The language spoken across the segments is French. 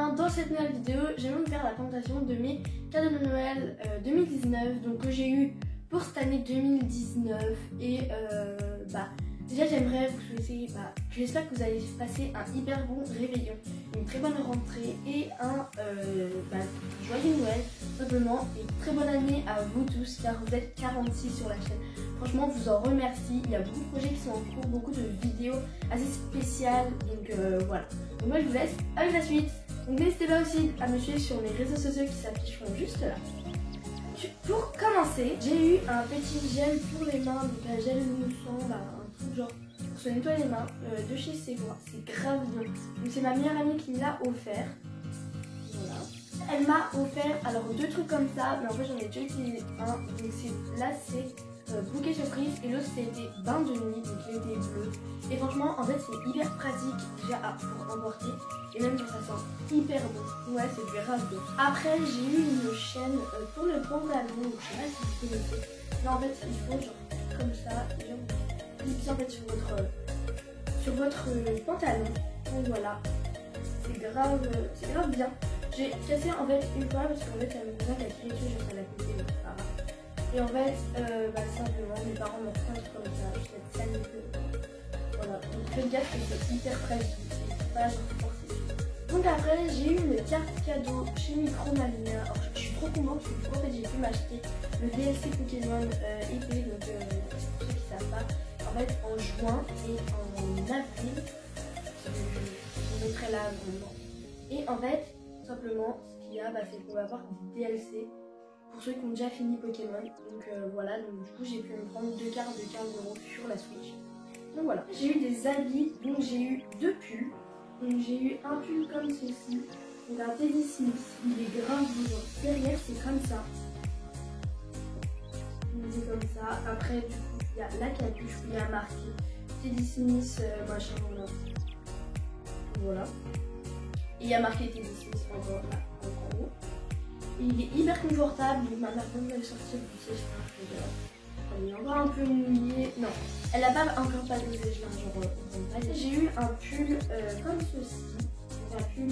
bien, dans cette nouvelle vidéo, j'aimerais vous faire la présentation de mes cadeaux de Noël 2019, donc que j'ai eu pour cette année 2019. Et déjà j'aimerais vous souhaiter, j'espère que vous allez passer un hyper bon réveillon, une très bonne rentrée et un joyeux Noël simplement, et très bonne année à vous tous car vous êtes 46 sur la chaîne. Franchement, je vous en remercie. Il y a beaucoup de projets qui sont en cours, beaucoup de vidéos assez spéciales. Donc voilà. Donc moi je vous laisse avec la suite. Donc n'hésitez pas aussi à me suivre sur mes réseaux sociaux qui s'afficheront juste là. Pour commencer, j'ai eu un petit gel pour les mains, donc un gel moussant, un truc genre pour se nettoyer les mains de chez Sephora. C'est grave bien. Donc c'est ma meilleure amie qui me l'a offert. Voilà. Elle m'a offert alors deux trucs comme ça, mais en fait j'en ai déjà utilisé un. Donc là c'est bouquet surprise et l'autre c'était bain de nuit, donc il était bleu. Et franchement en fait c'est hyper pratique déjà pour emporter et même quand ça sent hyper bon. Ouais, c'est grave bien. Après j'ai eu une chaîne pour le pantalon, donc je sais pas si vous connaissez. Mais en fait il faut genre comme ça, genre clipser en fait sur votre pantalon. Donc voilà, c'est grave bien. J'ai cassé en fait une fois parce qu'en fait ça me disait qu'elle criait dessus juste à la côté, donc c'est pas grave. Et en fait, simplement, mes parents m'ont fait comme ça, je suis sanité. Voilà, donc faites gaffe que c'est hyper fragile, c'est pas genre forcé. Donc après, j'ai eu une carte cadeau chez Micromania. Alors je suis trop contente parce que du coup, en fait, j'ai pu m'acheter le DLC Pokémon épée, donc pour ceux qui savent pas, en fait, en juin et en avril, je mettrai là vraiment. Et en fait, simplement, ce qu'il y a, c'est qu'on va avoir des DLC. Pour ceux qui ont déjà fini Pokémon, donc voilà, donc du coup j'ai pu me prendre deux cartes de 15 € sur la Switch. Donc voilà, j'ai eu des habits, donc j'ai eu deux pulls. Donc j'ai eu un pull comme ceci, donc un Teddy Smith, il est grave beau. Derrière c'est comme ça. Donc c'est comme ça. Après du coup il y a la capuche où il y a marqué Teddy Smith machin voilà. Voilà. Et il y a marqué Teddy Smith encore là, en haut. Et il est hyper confortable, donc ma mère vient de le sortir du sèche-linge. Elle est encore un peu mouillée. Non, elle n'a pas encore pas de sèche-linge. J'ai eu un pull comme ceci. Un pull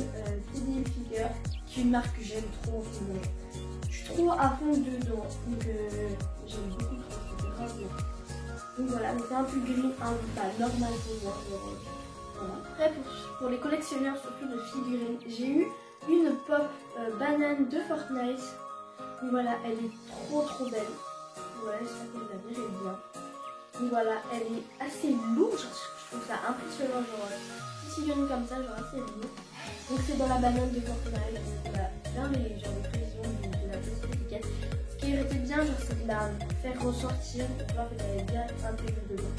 TD Figure, qui est une marque que j'aime trop en ce moment. Je suis trop à fond dedans, donc j'aime beaucoup trop, c'est grave bien. Donc voilà, donc c'est un pull gris, normal pour moi. Voilà. Après pour les collectionneurs surtout de figurines, j'ai eu une pop banane de Fortnite. Donc voilà, elle est trop belle. Ouais, j'espère que vous la verrez bien. Donc voilà, elle est assez lourde. Je trouve ça impressionnant, genre si figurine comme ça, genre assez lourde. Donc c'est dans la banane de Fortnite. Donc voilà, bien les prévisions de la petite étiquette. Ce qui aurait été bien, genre c'est de la faire ressortir pour voir que elle est bien intégrée dedans.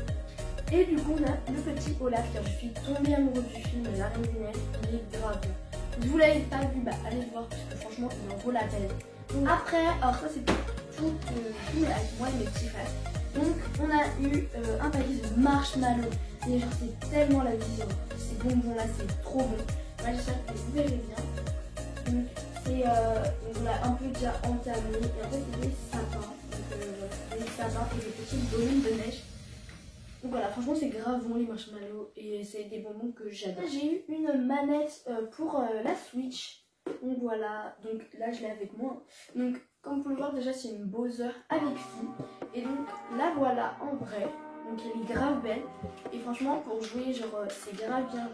Et du coup on a le petit Olaf, car je suis tombée amoureuse du film La Reine des Neiges. Il est grave bien. Si vous l'avez pas vu, allez le voir parce que franchement il en vaut la peine. Donc après, alors ça c'est tout avec moi et mes petits frères. Donc on a eu un paquet de marshmallows. Et genre c'est tellement la vie, ces bonbons là c'est trop bon. Moi j'espère que vous verrez bien. Donc c'est on l'a un peu déjà entamé. Et en fait c'est des sapins. Donc des sapins et des petites bonhommes de neige. Donc voilà, franchement c'est grave bon les marshmallows et c'est des bonbons que j'adore. J'ai eu une manette pour la Switch. Donc voilà, donc là je l'ai avec moi. Donc comme vous pouvez le voir déjà c'est une Bowser avec fil. Et donc la voilà en vrai. Donc elle est grave belle. Et franchement pour jouer genre c'est grave bien.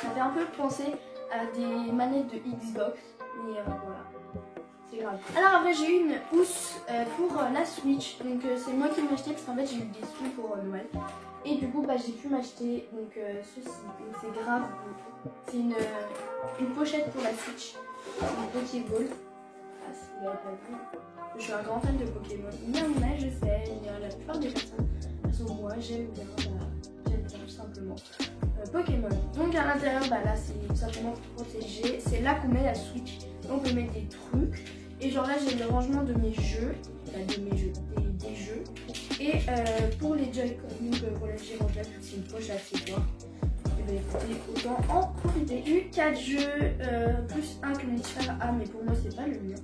Ça fait un peu penser à des manettes de Xbox. Mais voilà. C'est grave. Alors après j'ai eu une housse pour la Switch. Donc c'est moi qui l'ai acheté parce qu'en fait j'ai eu des sous pour Noël. Et du coup j'ai pu m'acheter donc ceci, donc c'est grave beau. C'est une pochette pour la Switch, une Pokéball. Ah si vous l'avez pas vu, je suis un grand fan de Pokémon. Il y en a, je sais, il y a la plupart des personnes. Parce que moi j'aime bien tout simplement Pokémon. Donc à l'intérieur là c'est simplement protégé. C'est là qu'on met la Switch. Donc on peut mettre des trucs. Et genre là j'ai le rangement de mes jeux, des jeux. Et pour les Joy-Con, donc pour les Joy-Con, c'est une poche accessoire. Et bien écoutez, autant en profiter. J'ai eu 4 jeux, plus un que mon frère a, mais pour moi c'est pas le mien.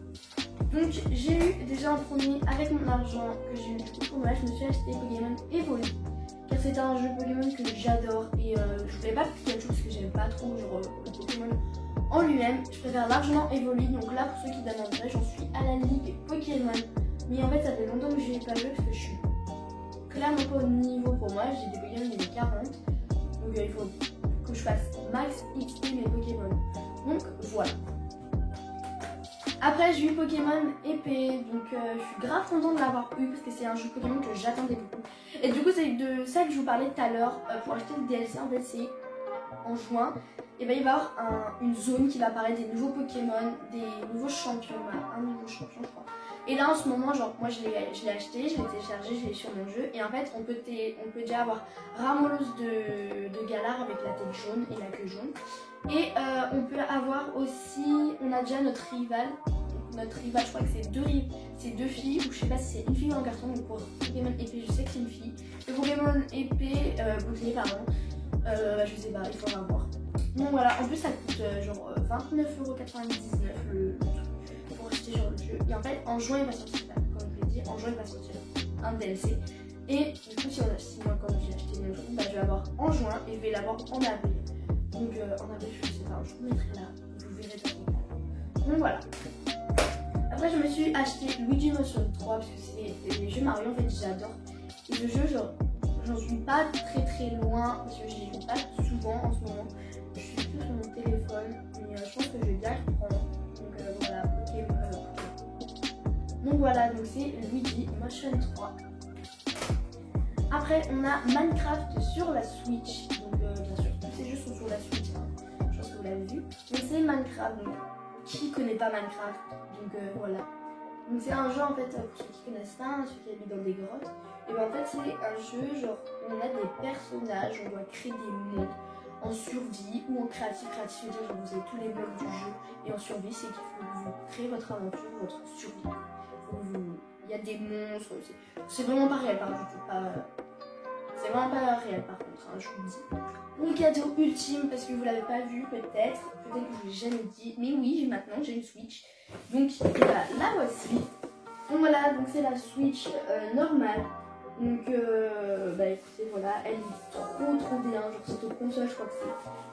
Donc j'ai eu déjà en premier avec mon argent que j'ai eu du coup pour moi, je me suis acheté Pokémon Evoli. Car c'est un jeu Pokémon que j'adore et je voulais pas Pikachu parce que j'aime pas trop genre le Pokémon en lui-même, je préfère largement Evoli. Donc là, pour ceux qui demanderaient, j'en suis à la ligue Pokémon. Mais en fait, ça fait longtemps que je n'y ai pas joué parce que je suis clairement pas au niveau pour moi. J'ai des Pokémon niveau 40. Donc il faut que je fasse max XP mes Pokémon. Donc voilà. Après j'ai eu Pokémon épée, donc je suis grave contente de l'avoir eu parce que c'est un jeu Pokémon que j'attendais beaucoup. Et du coup c'est de ça que je vous parlais tout à l'heure. Pour acheter le DLC en fait c'est en juin. Et ben il va y avoir une zone qui va apparaître des nouveaux Pokémon, des nouveaux champions, un nouveau champion je crois. Et là en ce moment genre moi je l'ai acheté, je l'ai téléchargé, je l'ai sur mon jeu. Et en fait on peut déjà avoir Ramolos de Galar avec la tête jaune et la queue jaune. Et on peut avoir aussi, on a déjà notre rival, je crois que c'est deux filles, ou je sais pas si c'est une fille ou un garçon. Donc pour Pokémon épée je sais que c'est une fille. Le Pokémon épée, bouclier pardon, je sais pas, il faudra voir. Donc voilà, en plus ça coûte genre 29,99€ pour acheter sur le jeu. Et en fait en juin il va sortir, comme je l'ai dit, en juin il va sortir un DLC. Et du coup si moi comme j'ai acheté le jeu, bah, je vais l'avoir en juin et je vais l'avoir en avril. Donc en avril je sais pas, je vous mettrai là, vous verrez de quoi. Donc voilà. Après je me suis acheté Luigi Mansion 3 parce que c'est les jeux Mario en fait j'adore. Et le jeu genre j'en suis pas très loin parce que j'y joue pas souvent en ce moment. Je suis plus sur mon téléphone mais je pense que je vais bien le reprendre. Donc voilà, donc voilà, donc c'est Luigi Mansion 3. Après on a Minecraft sur la Switch. Donc bien sûr tous ces jeux sont sur la Switch, hein. Je pense que vous l'avez vu. Donc c'est Minecraft, donc qui connaît pas Minecraft, donc voilà. Donc c'est un jeu en fait, pour ceux qui connaissent pas, ceux qui habitent dans des grottes. Et ben en fait c'est un jeu genre où on a des personnages, on doit créer des mondes en survie ou en créatif. Créatif veut dire genre vous avez tous les blocs du jeu, et en survie c'est qu'il faut que vous créez votre aventure, votre survie. Il y a des monstres, c'est vraiment pas réel par contre, c'est vraiment pas réel par contre, hein, je vous le dis. Mon cadeau ultime, parce que vous l'avez pas vu peut-être que je vous l'ai jamais dit, mais oui maintenant j'ai une Switch. Donc voilà, la voici. Donc voilà, donc c'est la Switch normale. Donc bah écoutez voilà, elle est trop bien, genre cette console je crois que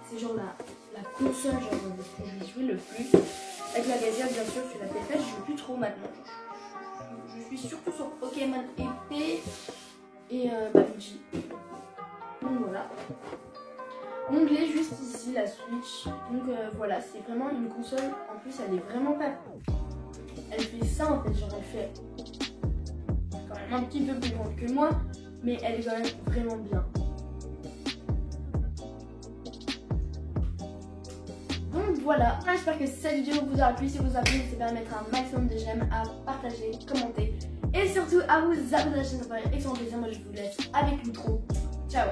c'est genre la console genre que je vais jouer le plus. Avec la gazette bien sûr sur la PS4 je joue plus trop maintenant. Je suis surtout sur Pokémon épée et Luigi. Donc voilà. L'onglet juste ici, la Switch. Donc voilà, c'est vraiment une console. En plus, elle est vraiment pas. Elle fait ça en fait, genre elle fait quand même un petit peu plus grande que moi, mais elle est quand même vraiment bien. Donc voilà, j'espère que cette vidéo vous aura plu. Si vous a plu, n'hésitez pas à mettre un maximum de j'aime, à partager, commenter et surtout à vous abonner à la chaîne. Ça ferait excellent plaisir. Moi je vous laisse avec l'outro. Ciao.